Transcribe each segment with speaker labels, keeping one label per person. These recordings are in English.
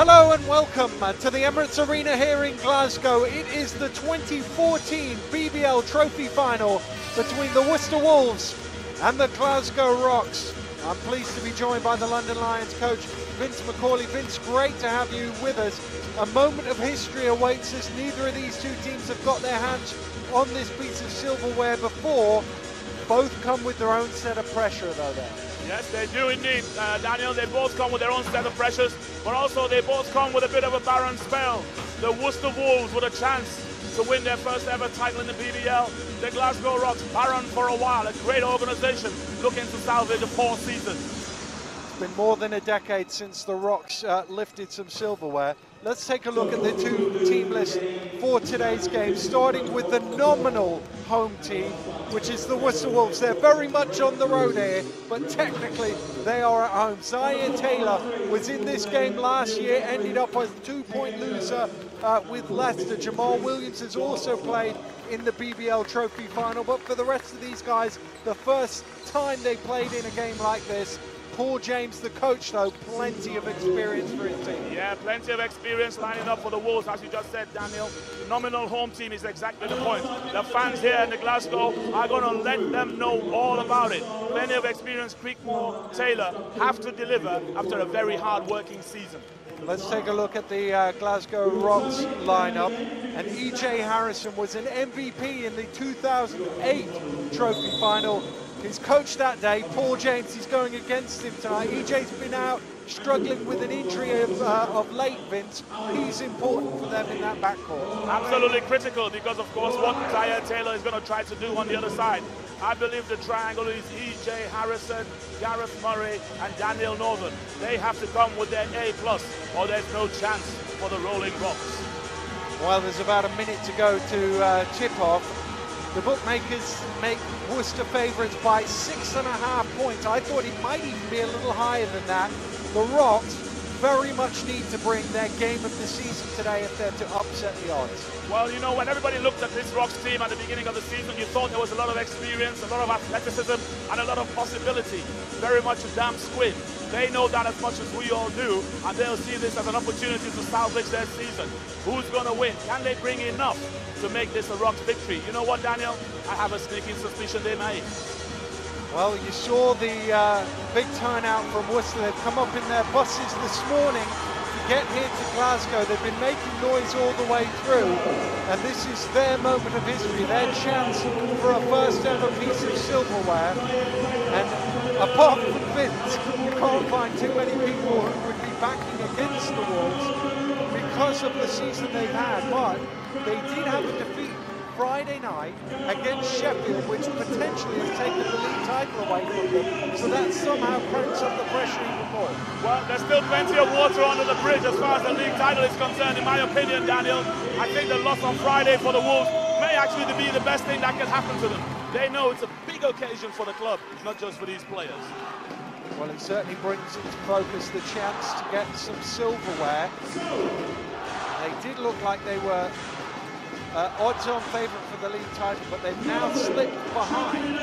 Speaker 1: Hello and welcome to the Emirates Arena here in Glasgow. It is the 2014 BBL Trophy final between the Worcester Wolves and the Glasgow Rocks. I'm pleased to be joined by the London Lions coach, Vince McCauley. Vince, great to have you with us. A moment of history awaits us. Neither of these two teams have got their hands on this piece of silverware before. Both come with their own set of pressure, though, there.
Speaker 2: Yes, they do indeed, Daniel. They both come with their own set of pressures, but also they both come with a bit of a barren spell. The Worcester Wolves with a chance to win their first ever title in the BBL. The Glasgow Rocks, barren for a while, a great organisation looking to salvage the fourth season.
Speaker 1: It's been more than a decade since the Rocks lifted some silverware. Let's take a look at the two team lists for today's game, starting with the nominal home team, which is the Worcester Wolves. They're very much on the road here, but technically they are at home. Zaire Taylor was in this game last year, ended up as a 2-point loser with Leicester. Jamal Williams has also played in the BBL Trophy final, but for the rest of these guys, the first time they played in a game like this. Paul James, the coach, though, plenty of experience for his team.
Speaker 2: Yeah, plenty of experience lining up for the Wolves, as you just said, Daniel. Nominal home team is exactly the point. The fans here in the Glasgow are going to let them know all about it. Plenty of experience. Creekmore, Taylor have to deliver after a very hard-working season.
Speaker 1: Let's take a look at the Glasgow Rocks lineup. And E.J. Harrison was an MVP in the 2008 trophy final. His coach that day, Paul James, is going against him tonight. EJ's been out struggling with an injury of late, Vince. He's important for them in that backcourt.
Speaker 2: Absolutely critical, because of course what Zaire Taylor is going to try to do on the other side. I believe the triangle is E.J. Harrison, Gareth Murray and Daniel Northern. They have to come with their A+, or there's no chance for the Rolling Rocks.
Speaker 1: Well, there's about a minute to go to tip-off. The bookmakers make Worcester favourites by 6.5 points. I thought it might even be a little higher than that. The Rocks very much need to bring their game of the season today if they're to upset the odds. Well,
Speaker 2: you know, when everybody looked at this Rocks team at the beginning of the season, you thought there was a lot of experience, a lot of athleticism, and a lot of possibility. Very much a damn squid. They know that as much as we all do, and they'll see this as an opportunity to salvage their season. Who's going to win? Can they bring enough to make this a Rocks victory? You know what, Daniel? I have a sneaking suspicion they may.
Speaker 1: Well, you saw the big turnout from Worcester. They've come up in their buses this morning to get here to Glasgow. They've been making noise all the way through, and this is their moment of history, their chance for a first ever piece of silverware. And apart from Vince, you can't find too many people who would be backing against the Wolves because of the season they've had, but they did have a defeat Friday night against Sheffield, which potentially has taken the league title away from them, so that somehow cranks up the pressure even more.
Speaker 2: Well, there's still plenty of water under the bridge as far as the league title is concerned, in my opinion, Daniel. I think the loss on Friday for the Wolves may actually be the best thing that can happen to them. They know it's a big occasion for the club, not just for these players.
Speaker 1: Well, it certainly brings into focus the chance to get some silverware. They did look like they were odds-on favourite for the league title, but they've now slipped behind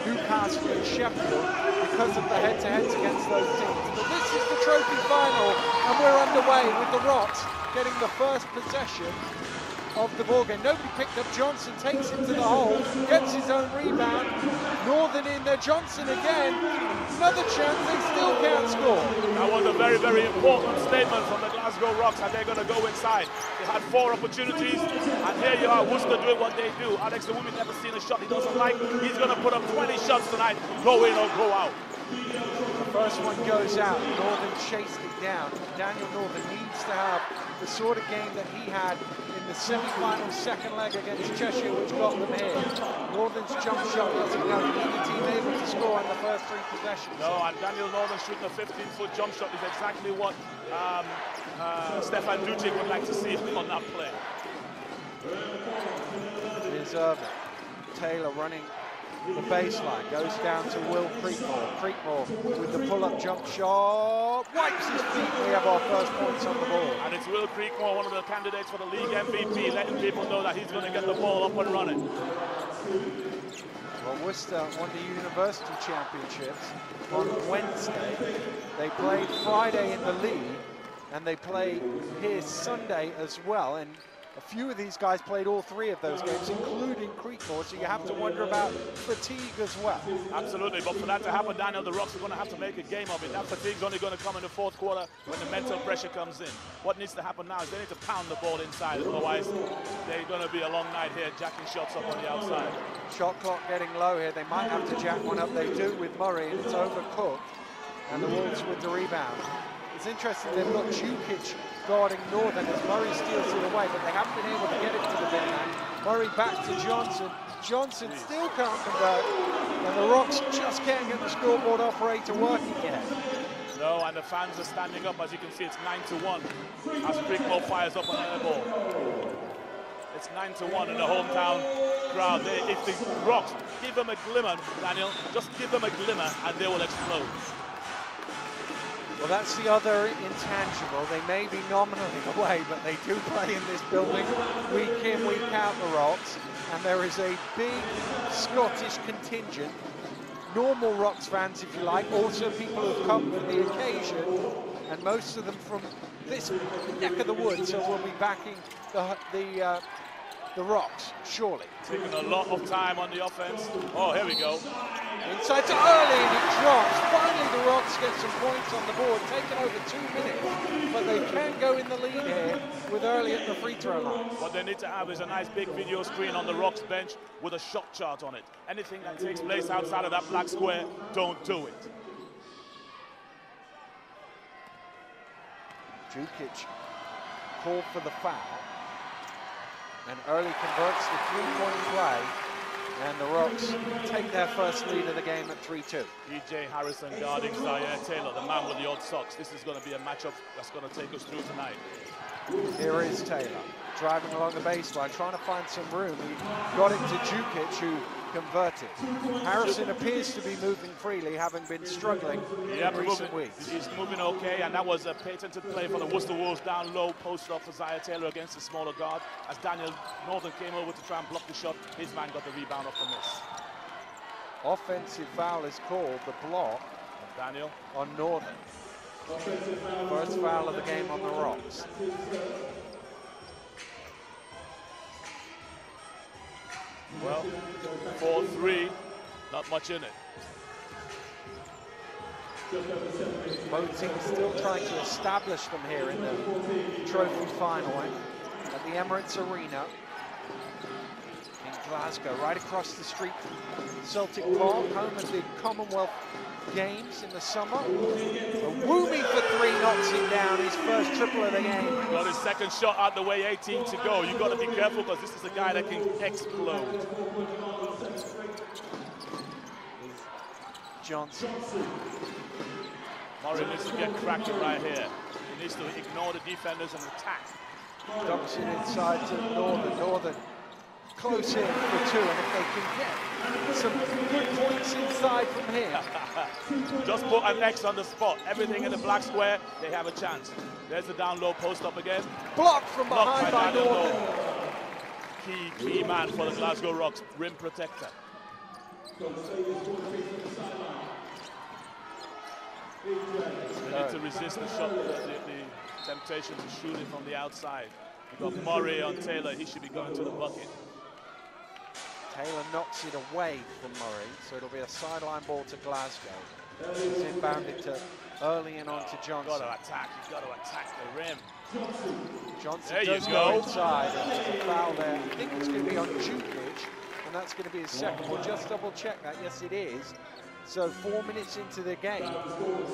Speaker 1: Newcastle and Sheffield because of the head-to-heads against those teams. But this is the trophy final, and we're underway with the Rocks getting the first possession of the ball game. Nobody picked up Johnson, takes it to the hole, gets his own rebound. Northern in there, Johnson again, another chance, they still can't score.
Speaker 2: That was a very, very important statement from the Glasgow Rocks, and they're going to go inside. They had 4 opportunities, and here you are, Worcester doing what they do. Alex the Woman never seen a shot he doesn't like. He's going to put up 20 shots tonight, go in or go out.
Speaker 1: The first one goes out, Northern chased it down. Daniel Northern needs to have the sort of game that he had in the semi-final second leg against Cheshire, which got them here. Northern's jump shot doesn't go. Neither team able to score on the first 3 possessions.
Speaker 2: No, and Daniel Northern shooting a 15-foot jump shot is exactly what Stefan Ducic would like to see on that play.
Speaker 1: Here's Taylor running the baseline, goes down to Will Creekmore. Creekmore with the pull-up jump shot, wipes his feet. We have our first points on the board.
Speaker 2: And it's Will Creekmore, one of the candidates for the league MVP, letting people know that he's going to get the ball up and running.
Speaker 1: Well, Worcester won the University Championships on Wednesday. They played Friday in the league, and they play here Sunday as well. And a few of these guys played all 3 of those games, including Creekmore, so you have to wonder about fatigue as well.
Speaker 2: Absolutely, but for that to happen, Daniel, the Rocks are going to have to make a game of it. That fatigue's only going to come in the 4th quarter when the mental pressure comes in. What needs to happen now is they need to pound the ball inside, otherwise they're going to be a long night here, jacking shots up on the outside.
Speaker 1: Shot clock getting low here. They might have to jack one up. They do with Murray, and it's overcooked. And the Wolves with the rebound. It's interesting, they've got Jukic guarding Northern as Murray steals it away, but they haven't been able to get it to the big man. Murray back to Johnson. Johnson still can't convert, and the Rocks just can't get the scoreboard operator working yet.
Speaker 2: No, and the fans are standing up. As you can see, it's 9-1 as Creekmore fires up on the air ball. It's 9-1 in the hometown crowd. If the Rocks give them a glimmer, Daniel, just give them a glimmer and they will explode.
Speaker 1: Well, that's the other intangible. They may be nominally away, but they do play in this building week in, week out, the Rocks. And there is a big Scottish contingent, normal Rocks fans, if you like, also people who've come for the occasion, and most of them from this neck of the woods, so we'll be backing the Rocks, surely.
Speaker 2: Taking a lot of time on the offense. Oh, here we go.
Speaker 1: Inside to early, and it drops. Finally, the Rocks get some points on the board, taking over 2 minutes, but they can go in the lead here with early at the free throw line.
Speaker 2: What they need to have is a nice big video screen on the Rocks bench with a shot chart on it. Anything that takes place outside of that black square, don't do it.
Speaker 1: Jukic called for the foul, and early converts the 3-point play, and the Rocks take their first lead of the game at 3-2.
Speaker 2: E.J. Harrison guarding Zaire Taylor, the man with the odd socks. This is going to be a matchup that's going to take us through tonight.
Speaker 1: Here is Taylor, driving along the baseline, trying to find some room. He got it to Jukic, who converted. Harrison appears to be moving freely, having been struggling in recent weeks.
Speaker 2: He's moving okay, and that was a patented play for the Worcester Wolves down low, post up for Zaire Taylor against the smaller guard. As Daniel Northern came over to try and block the shot, his man got the rebound off the miss.
Speaker 1: Offensive foul is called, the block
Speaker 2: Daniel
Speaker 1: on Northern. First foul of the game on the Rocks.
Speaker 2: Well, 4-3, not much in it.
Speaker 1: Both teams still trying to establish them here in the trophy final at the Emirates Arena in Glasgow, right across the street from Celtic Park, home of the Commonwealth Games in the summer. A Woomy for 3 knocks him down, his first triple of the game.
Speaker 2: Got his second shot out the way, 18 to go. You've got to be careful because this is a guy that can explode.
Speaker 1: Johnson.
Speaker 2: Murray needs to get cracking right here. He needs to ignore the defenders and attack.
Speaker 1: Dumps it inside to Northern. Northern close in for 2, and if they can get some good points inside from here.
Speaker 2: Just put an X on the spot. Everything in the black square, they have a chance. There's the down low post up again.
Speaker 1: Blocked from behind by Northern.
Speaker 2: Key man for the Glasgow Rocks, rim protector. They need to resist the shot, the temptation to shoot it from the outside. You've got Murray on Taylor, he should be going to the bucket.
Speaker 1: Taylor knocks it away from Murray, so it'll be a sideline ball to Glasgow. He's inbounded to early and on to Johnson.
Speaker 2: You've got to attack the rim.
Speaker 1: Johnson
Speaker 2: there
Speaker 1: does
Speaker 2: you
Speaker 1: go
Speaker 2: go
Speaker 1: inside, and there's a foul there. I think it's going to be on Jukic, and that's going to be his second. We'll just double check that. Yes, it is. So 4 minutes into the game,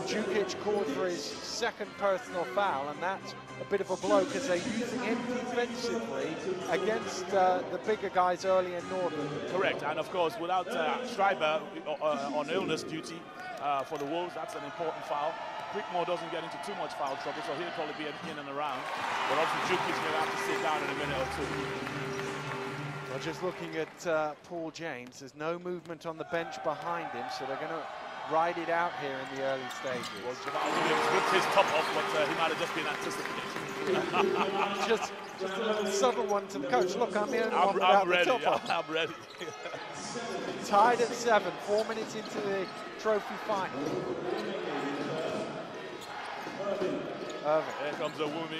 Speaker 1: Jukic called for his second personal foul, and that's a bit of a blow because they're using him defensively against the bigger guys early in Northern.
Speaker 2: Correct, and of course, without Schreiber on illness duty for the Wolves, that's an important foul. Creekmore doesn't get into too much foul trouble, so he'll probably be in and around. But obviously, Jukic's going to have to sit down in a minute or two.
Speaker 1: Well, just looking at Paul James, there's no movement on the bench behind him, so they're going to ride it out here in the early stages.
Speaker 2: Well, Jamal Williams ripped his top off, but he might have just been anticipating.
Speaker 1: just a little subtle one to the coach. Look, I'm the only one without the top off.
Speaker 2: I'm ready.
Speaker 1: Tied at 7, 4 minutes into the trophy final. Irving.
Speaker 2: Here comes Awumi.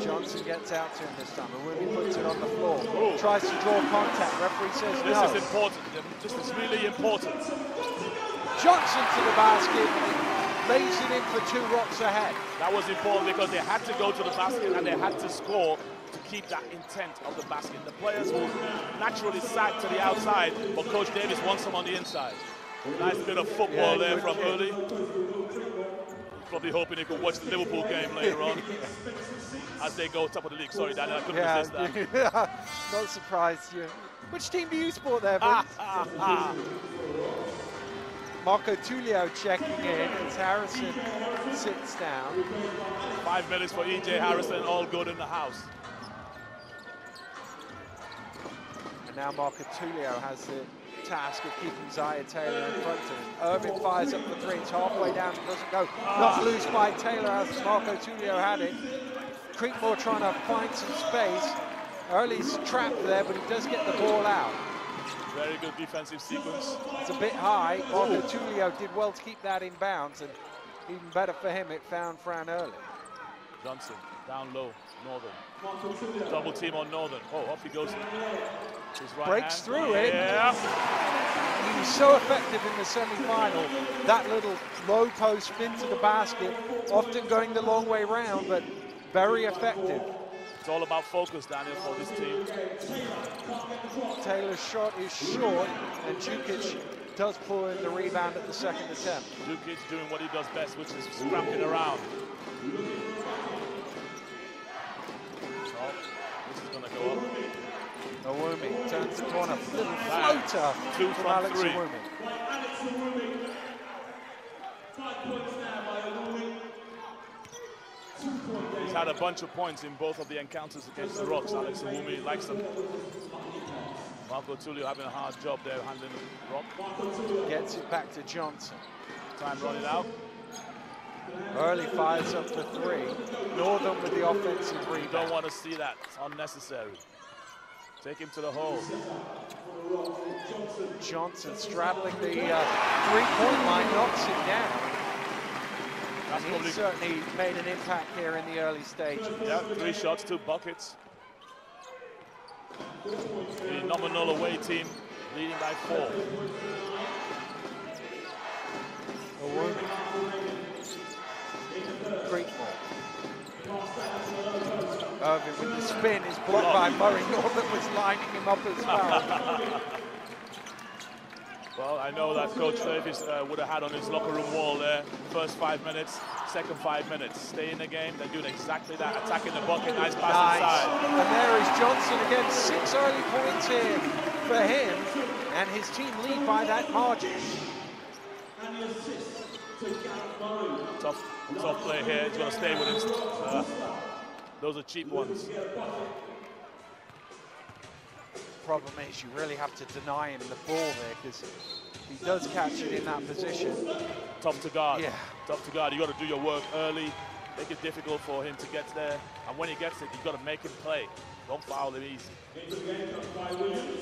Speaker 1: Johnson gets out to him this time. Awumi puts it on the floor.
Speaker 2: Ooh.
Speaker 1: Tries to draw contact. Referee says
Speaker 2: This
Speaker 1: no.
Speaker 2: is important. This is really important.
Speaker 1: Johnson to the basket. Lays it in for 2 Rocks ahead.
Speaker 2: That was important because they had to go to the basket and they had to score to keep that intent of the basket. The players will naturally sag to the outside, but Coach Davis wants them on the inside. Nice bit of football there from early. Probably hoping he could watch the Liverpool game later on as they go top of the league. Sorry, Daniel, I couldn't resist that.
Speaker 1: Not surprised. Which team do you support there, Vince? Marco Tullio checking in as Harrison sits down.
Speaker 2: 5 minutes for E.J. Harrison, all good in the house.
Speaker 1: And now Marco Tullio has the task of keeping Zaire Taylor in front of him. Irving fires up the 3, it's halfway down, it doesn't go. Knocked loose by Taylor as Marco Tullio had it. Creekmore trying to find some space. Early's trapped there, but he does get the ball out.
Speaker 2: Very good defensive sequence.
Speaker 1: It's a bit high. Marco Tullio did well to keep that in bounds, and even better for him, it found Fran Early.
Speaker 2: Johnson, down low, Northern. Double team on Northern. Oh, off he goes. His right
Speaker 1: Breaks
Speaker 2: hand.
Speaker 1: through it.
Speaker 2: Yeah.
Speaker 1: He was so effective in the semi-final. That little low post spin to the basket, often going the long way round, but very effective.
Speaker 2: It's all about focus, Daniel, for this team.
Speaker 1: Taylor's shot is short, and Jukic does pull in the rebound at the second attempt.
Speaker 2: Jukic doing what he does best, which is scrapping around. Oh, this is going to go up.
Speaker 1: Awumi turns the corner, little floater
Speaker 2: 2
Speaker 1: from
Speaker 2: from
Speaker 1: Alex
Speaker 2: 3.
Speaker 1: Awumi.
Speaker 2: He's had a bunch of points in both of the encounters against the Rocks. Alex Awumi likes them. Marco Tullio having a hard job there handling the rock.
Speaker 1: Gets it back to Johnson.
Speaker 2: Time running out.
Speaker 1: Early fires up for 3. Northern with the offensive rebound.
Speaker 2: You don't want to see that. It's unnecessary. Take him to the hole.
Speaker 1: Johnson straddling the 3-point line, knocks it down.
Speaker 2: That's
Speaker 1: and he certainly made an impact here in the early stages.
Speaker 2: Yeah, 3 shots, 2 buckets. The nominal away team leading by 4.
Speaker 1: Awumi. Creekmore. Irving with the spin is blocked by Murray. Northern was lining him up as well.
Speaker 2: Well, I know that Coach Davis would have had on his locker room wall there. First 5 minutes, second 5 minutes. Stay in the game. They're doing exactly that. Attacking the bucket. Nice pass inside.
Speaker 1: And there is Johnson again. 6 early points here for him. And his team lead by that margin.
Speaker 2: Tough play here. He's going to stay with him. Those are cheap ones.
Speaker 1: Problem is, you really have to deny him the ball there, because he does catch it in that position.
Speaker 2: Tough to guard.
Speaker 1: Yeah.
Speaker 2: Tough to guard. You got to do your work early. Make it difficult for him to get there. And when he gets it, you've got to make him play. Don't foul him easy.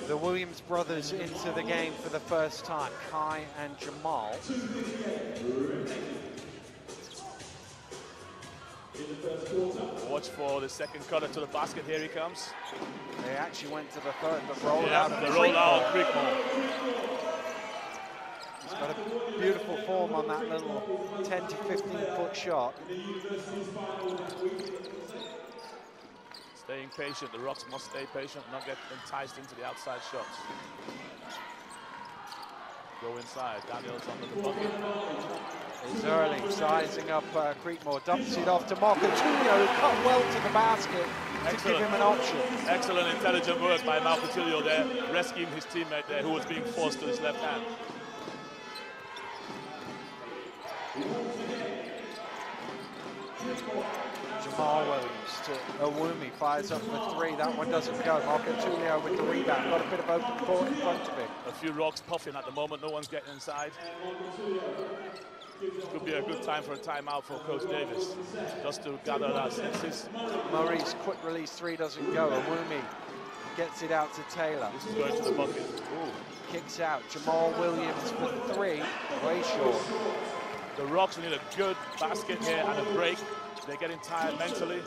Speaker 1: The Williams brothers into the game for the first time, Kai and Jamal.
Speaker 2: Watch for the second cutter to the basket. Here he comes.
Speaker 1: They actually went to the third, but rolled
Speaker 2: Yeah,
Speaker 1: out.
Speaker 2: the roll out of Creekmore.
Speaker 1: He's got a beautiful form on that little 10 to 15 foot shot.
Speaker 2: Staying patient. The Rocks must stay patient, not get enticed into the outside shots. Go inside. Daniels under the bucket.
Speaker 1: He's early, sizing up Creekmore, dumps it off to Marco Tullio, who cut well to the basket to give him an option.
Speaker 2: Excellent, intelligent work by Marco Tullio there, rescuing his teammate there, who was being forced to his left hand.
Speaker 1: Jamal Williams to Awumi, fires up for 3. That one doesn't go. Marco Tullio with the rebound, got a bit of open court in front of him.
Speaker 2: A few Rocks puffing at the moment, no one's getting inside. Could be a good time for a timeout for Coach Davis, just to gather our senses.
Speaker 1: Murray's quick release 3 doesn't go. Awumi gets it out to Taylor.
Speaker 2: This is going to the bucket.
Speaker 1: Ooh. Kicks out. Jamal Williams for 3, way short.
Speaker 2: The Rocks need a good basket here and a break. They're getting tired mentally.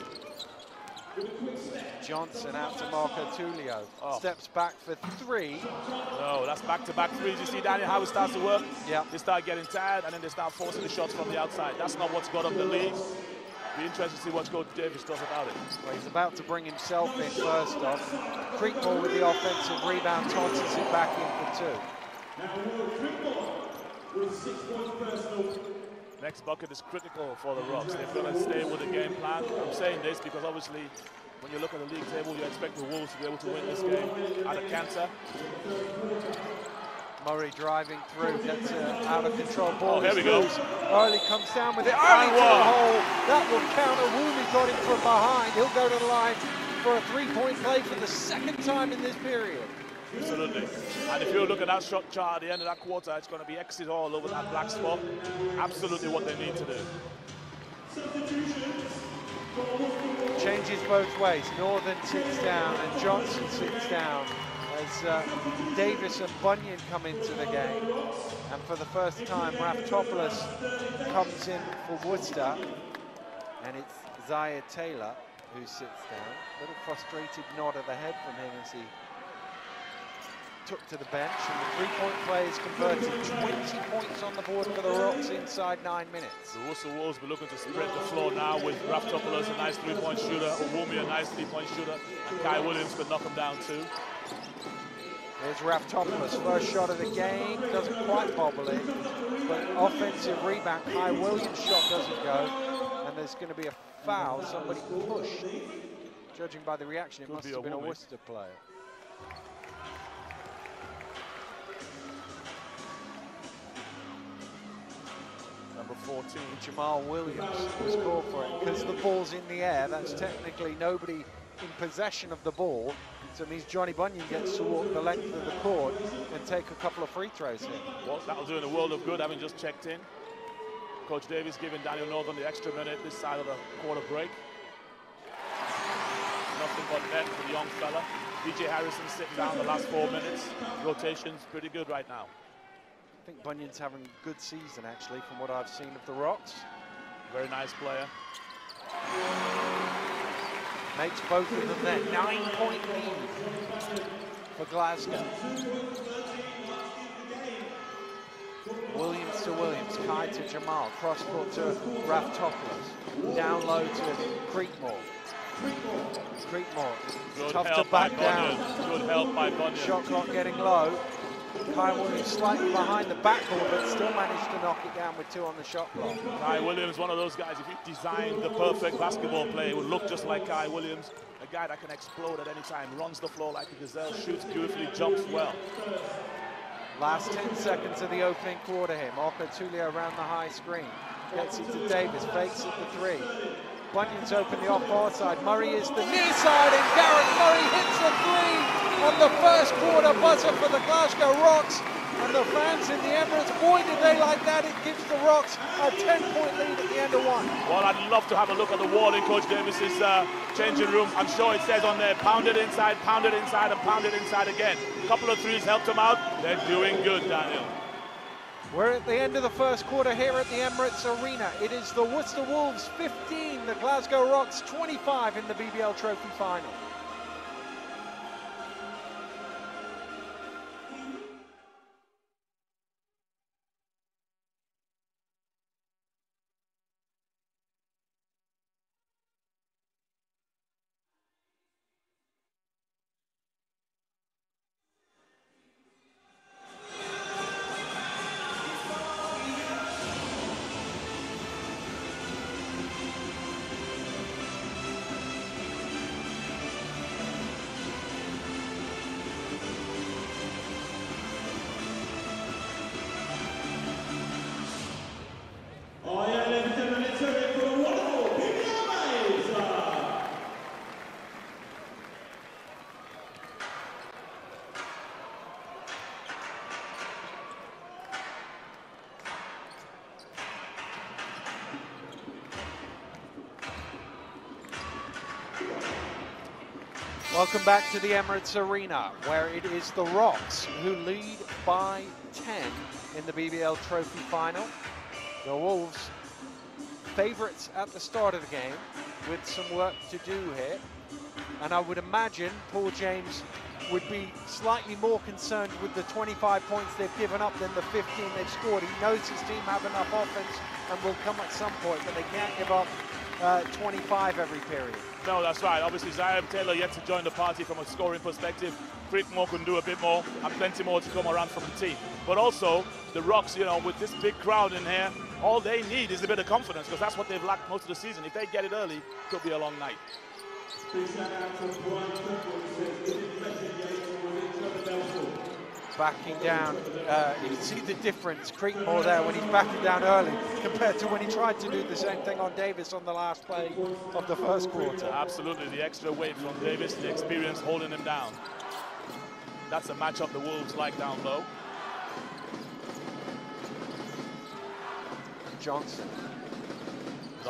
Speaker 1: Johnson out to Marco Tullio.
Speaker 2: Oh.
Speaker 1: Steps back for three.
Speaker 2: No, that's back-to-back threes. You see, Daniel, how it starts to work?
Speaker 1: Yeah.
Speaker 2: They start getting tired, and then they start forcing the shots from the outside. That's not what's got up the league. Be interested to see what Coach Davis does about it.
Speaker 1: Well, he's about to bring himself in first off. Creekmore with the offensive rebound, tosses it back in for two.
Speaker 2: Next bucket is critical for the Rocks. They've got to stay with the game plan. I'm saying this because obviously when you look at the league table, you expect the Wolves to be able to win this game at a canter.
Speaker 1: Murray driving through, gets out of control ball.
Speaker 2: Oh, here we go.
Speaker 1: Early comes down with it. Early to the hole. That will counter. Woolley got him from behind. He'll go to the line for a three-point play for the second time in this period.
Speaker 2: Absolutely. And if you look at that shot chart at the end of that quarter, it's going to be X's all over that black spot. Absolutely what they need to do.
Speaker 1: Changes both ways. Northern sits down and Johnson sits down as Davis and Bunyan come into the game. And for the first time, Raftopoulos comes in for Worcester. And it's Zaire Taylor who sits down. A little frustrated nod of the head from him as he took to the bench, and the three-point play is converted. 20 points on the board for the Rocks inside 9 minutes.
Speaker 2: The Worcester Wolves be looking to spread the floor now with Raftopoulos, a nice three-point shooter, Owumi, a nice three-point shooter, and Kai Williams could knock him down too.
Speaker 1: There's Raftopoulos, first shot of the game, doesn't quite bobble it, but offensive rebound, Kai Williams' shot doesn't go, and there's going to be a foul, somebody pushed. Judging by the reaction, it must have been a Worcester player.
Speaker 2: Number 14.
Speaker 1: Jamal Williams was called for it. Because the ball's in the air, that's technically nobody in possession of the ball. So it means Johnny Bunyan gets to walk the length of the court and take a couple of free throws here.
Speaker 2: Well, that'll do in a world of good, having just checked in. Coach Davis giving Daniel Northern the extra minute this side of the quarter break. Nothing but net for the young fella. DJ Harrison sitting down the last 4 minutes. Rotation's pretty good right now.
Speaker 1: I think Bunyan's having a good season, actually, from what I've seen of the Rocks.
Speaker 2: Very nice player.
Speaker 1: Makes both of them there. 9-point lead for Glasgow. Williams to Williams, Kai to Jamal, cross-court to Raftopoulos, down low to Creekmore. Tough to back down.
Speaker 2: Good help by Bunyan.
Speaker 1: Shot clock getting low. Kai Williams slightly behind the backboard, but still managed to knock it down with 2 on the shot clock.
Speaker 2: Kai Williams, one of those guys, if you designed the perfect basketball play, it would look just like Kai Williams. A guy that can explode at any time, runs the floor like a gazelle, shoots beautifully, jumps well.
Speaker 1: Last 10 seconds of the opening quarter here. Marco Tullio around the high screen. Gets it to Davis, fakes it for 3. Bunyan's open the off-ball side. Murray is the near side, and Garrett Murray hits a 3 on the first quarter buzzer for the Glasgow Rocks. And the fans in the Emirates, boy, did they like that. It gives the Rocks a 10-point lead at the end of 1.
Speaker 2: Well, I'd love to have a look at the wall in Coach Davis's changing room. I'm sure it says on there, pound it inside, and pound it inside again. A couple of threes helped them out. They're doing good, Daniel.
Speaker 1: We're at the end of the first quarter here at the Emirates Arena. It is the Worcester Wolves 15, the Glasgow Rocks 25 in the BBL Trophy final. Welcome back to the Emirates Arena, where it is the Rocks who lead by 10 in the BBL Trophy final. The Wolves favourites at the start of the game with some work to do here. And I would imagine Paul James would be slightly more concerned with the 25 points they've given up than the 15 they've scored. He knows his team have enough offense and will come at some point, but they can't give up 25 every period.
Speaker 2: No, that's right. Obviously, Zion Taylor yet to join the party from a scoring perspective. Creekmore can do a bit more, and plenty more to come around from the team. But also, the Rocks, you know, with this big crowd in here, all they need is a bit of confidence, because that's what they've lacked most of the season. If they get it early, it could be a long night.
Speaker 1: Backing down, you can see the difference, Creekmore there when he's backing down early compared to when he tried to do the same thing on Davis on the last play of the first quarter.
Speaker 2: Absolutely, the extra weight from Davis, the experience holding him down. That's a matchup the Wolves like down low.
Speaker 1: Johnson.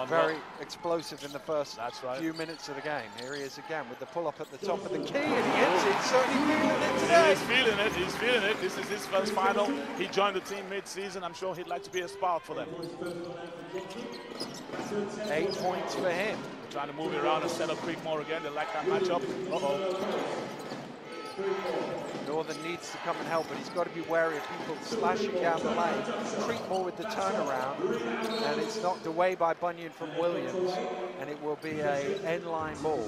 Speaker 1: Very explosive in the first few minutes of the game. Here he is again with the pull-up at the top of the key, and he hits it. He's certainly feeling it today.
Speaker 2: He's feeling it. He's feeling it. This is his first final. He joined the team mid-season. I'm sure he'd like to be a spark for them.
Speaker 1: 8 points for him.
Speaker 2: They're trying to move it around and set up Creekmore again. They like that matchup.
Speaker 1: Northern needs to come and help, but he's got to be wary of people slashing down the lane. Creekmore with the turnaround, and it's knocked away by Bunyan from Williams, and it will be a end-line ball.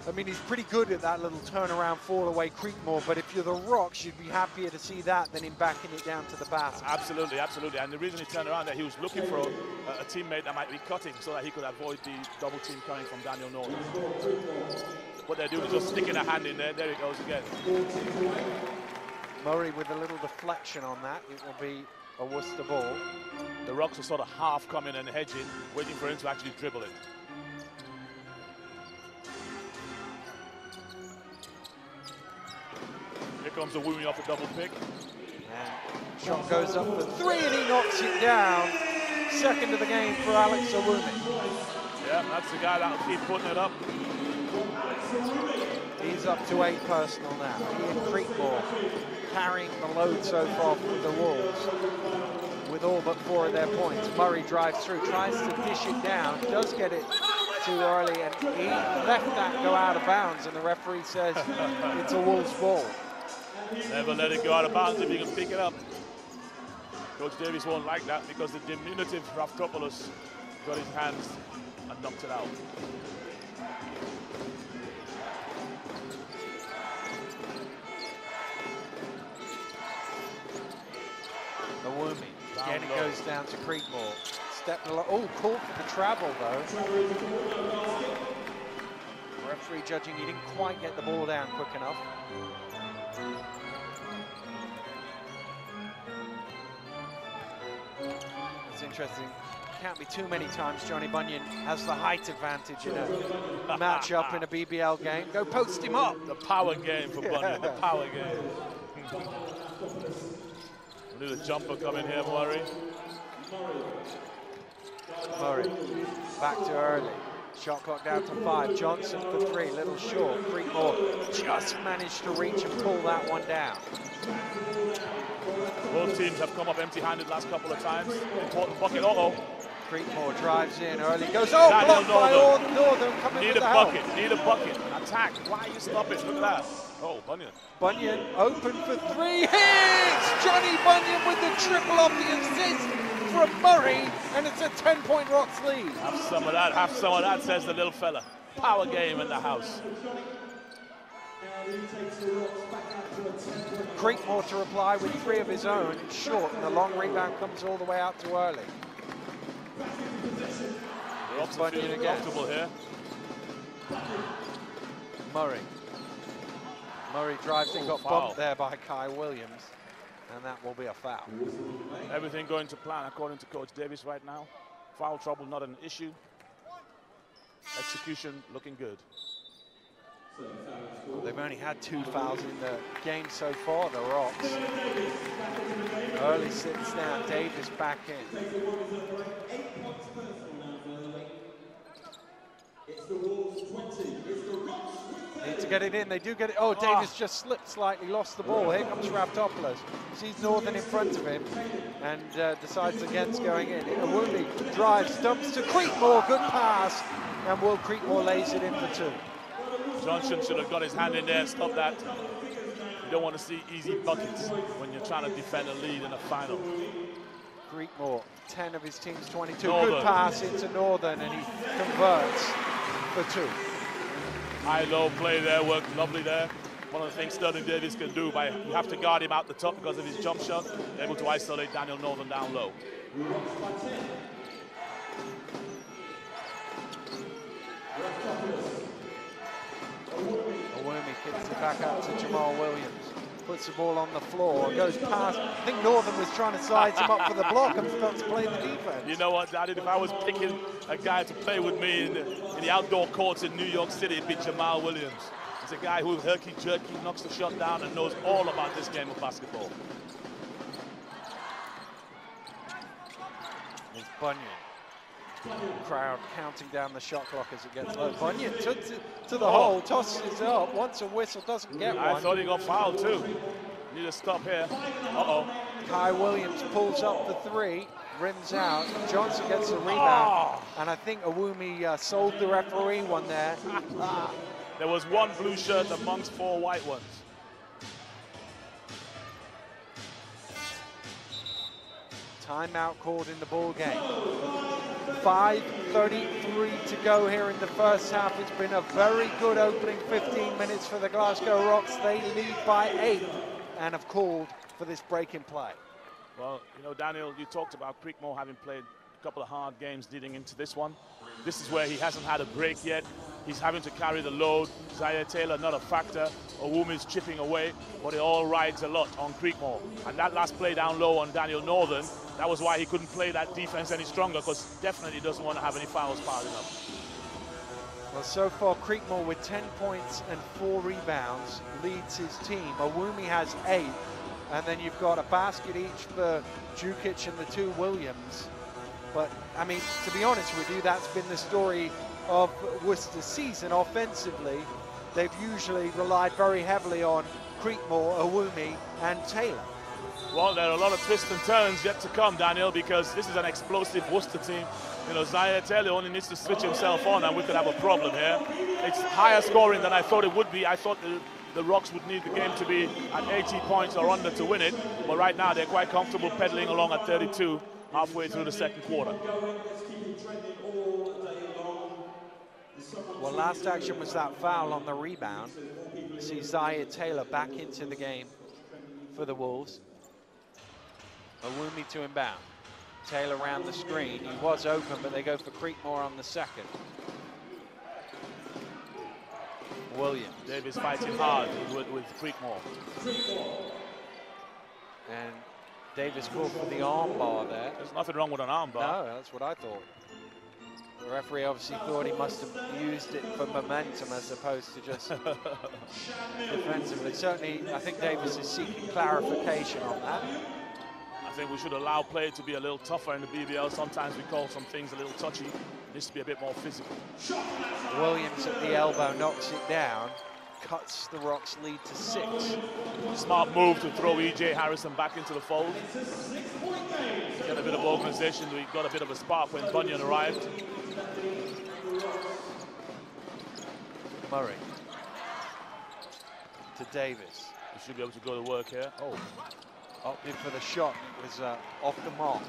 Speaker 1: I mean, he's pretty good at that little turnaround fall away Creekmore, but if you're the Rocks, you'd be happier to see that than him backing it down to the basket.
Speaker 2: Absolutely, absolutely. And the reason he turned around, that he was looking for a teammate that might be cutting so that he could avoid the double team coming from Daniel Norton. What they're doing is just sticking a hand in there. There it goes again.
Speaker 1: Murray with a little deflection on that. It will be a Worcester ball.
Speaker 2: The Rocks are sort of half coming and hedging, waiting for him to actually dribble it. Here comes the Woomy off a double pick.
Speaker 1: And shot goes up for three, and he knocks it down. Second of the game for Alex Owumi.
Speaker 2: Yeah, that's the guy that'll keep putting it up.
Speaker 1: He's up to 8 personal now. He and Creekmore carrying the load so far for the Wolves with all but 4 of their points. Murray drives through, tries to dish it down, does get it too early, and he left that go out of bounds, and the referee says it's a Wolves ball.
Speaker 2: Never let it go out of bounds if you can pick it up. Coach Davis won't like that because the diminutive Raftopoulos got his hands and knocked it out.
Speaker 1: Owumi, again it goes down to Creekmore. Oh, caught for the travel though. Referee judging he didn't quite get the ball down quick enough. It's interesting. Can't be too many times Johnny Bunyan has the height advantage in a match-up in a BBL game. Go post him up.
Speaker 2: The power game for Bunyan, the power game. Little jumper coming here, Murray.
Speaker 1: Murray, back to early. Shot clock down to 5. Johnson for 3, little short. Creekmore just managed to reach and pull that one down.
Speaker 2: Both teams have come up empty-handed last couple of times. Important bucket.
Speaker 1: Creekmore drives in early, goes blocked by Northern coming
Speaker 2: need
Speaker 1: with
Speaker 2: a
Speaker 1: the
Speaker 2: bucket,
Speaker 1: help.
Speaker 2: need a bucket. Attack. Why are you stopping? Look at that. Oh, Bunyan.
Speaker 1: Bunyan open for 3. Hits! Johnny Bunyan with the triple off the assist from Murray, and it's a 10-point Rocks lead.
Speaker 2: Have some of that, says the little fella. Power game in the house.
Speaker 1: Creekmore to reply with 3 of his own. It's short, and the long rebound comes all the way out too early.
Speaker 2: Rocks are feeling comfortable here.
Speaker 1: Murray. Murray drives and got bumped there by Kai Williams, and that will be a foul.
Speaker 2: Everything going to plan according to Coach Davis right now. Foul trouble not an issue. Execution looking good.
Speaker 1: Well, they've only had 2 fouls in the game so far, the Rocks. Early sits down, Davis back in. Need to get it in. They do get it. Oh, Davis just slipped slightly, lost the ball. Here comes Raptopoulos. Sees Northern in front of him and decides against going in. Awumi drives, dumps to Creekmore. Good pass. And Will Creekmore lays it in for 2.
Speaker 2: Johnson should have got his hand in there and stopped that. You don't want to see easy buckets when you're trying to defend a lead in a final.
Speaker 1: Creekmore, 10 of his team's 22.
Speaker 2: Northern.
Speaker 1: Good pass into Northern, and he converts for 2.
Speaker 2: High-low play there, worked lovely there. One of the things Sterling Davis can do, you have to guard him out the top because of his jump shot, able to isolate Daniel Northern down low.
Speaker 1: Awumi kicks it back out to Jamal Williams. Puts the ball on the floor, goes past. I think Northern was trying to size him up for the block and forgot to play the defense.
Speaker 2: You know what, Daddy, if I was picking a guy to play with me in the outdoor courts in New York City, it'd be Jamal Williams. He's a guy who herky-jerky, knocks the shot down and knows all about this game of basketball.
Speaker 1: It's Bunyan. Crowd counting down the shot clock as it gets low. Bunyan took to the hole, tosses it up, wants a whistle, doesn't get one.
Speaker 2: I thought he got fouled too. Need to stop here.
Speaker 1: Kai Williams pulls up for 3, rims out. Johnson gets a rebound. And I think Awumi sold the referee one there.
Speaker 2: There was 1 blue shirt amongst 4 white ones.
Speaker 1: Timeout called in the ball game. 5:33 to go here in the first half. It's been a very good opening 15 minutes for the Glasgow Rocks. They lead by 8 and have called for this break in play.
Speaker 2: Well, you know, Daniel, you talked about Creekmore having played a couple of hard games leading into this one. This is where he hasn't had a break yet. He's having to carry the load. Zaire Taylor not a factor. Awumi's chipping away, but it all rides a lot on Creekmore. And that last play down low on Daniel Northern, that was why he couldn't play that defense any stronger, because definitely doesn't want to have any fouls piling up.
Speaker 1: Well, so far, Creekmore with 10 points and 4 rebounds leads his team. Awumi has 8, and then you've got a basket each for Jukic and the 2 Williams. But, I mean, to be honest with you, that's been the story of Worcester's season offensively. They've usually relied very heavily on Creekmore, Awumi, and Taylor.
Speaker 2: Well, there are a lot of twists and turns yet to come, Daniel, because this is an explosive Worcester team. You know, Zaire Taylor only needs to switch himself on and we could have a problem here. It's higher scoring than I thought it would be. I thought the Rocks would need the game to be at 80 points or under to win it, but right now they're quite comfortable pedaling along at 32 halfway through the second quarter.
Speaker 1: Well, last action was that foul on the rebound. You see Zaire Taylor back into the game for the Wolves. Awumi to inbound. Taylor around the screen. He was open, but they go for Creekmore on the second. Williams.
Speaker 2: Davis fighting hard with Creekmore.
Speaker 1: And Davis called for the arm bar there.
Speaker 2: There's nothing wrong with an arm bar.
Speaker 1: No, that's what I thought. The referee obviously thought he must have used it for momentum as opposed to just defensively. Certainly, I think Davis is seeking clarification on that.
Speaker 2: I think we should allow play to be a little tougher in the BBL. Sometimes we call some things a little touchy. This to be a bit more physical.
Speaker 1: Williams at the elbow knocks it down, cuts the Rocks lead to 6.
Speaker 2: Smart move to throw E.J. Harrison back into the fold. Get a bit of organization. We got a bit of a spark when Bunyan arrived.
Speaker 1: Murray to Davis.
Speaker 2: He should be able to go to work here.
Speaker 1: Opted for the shot. It was off the mark.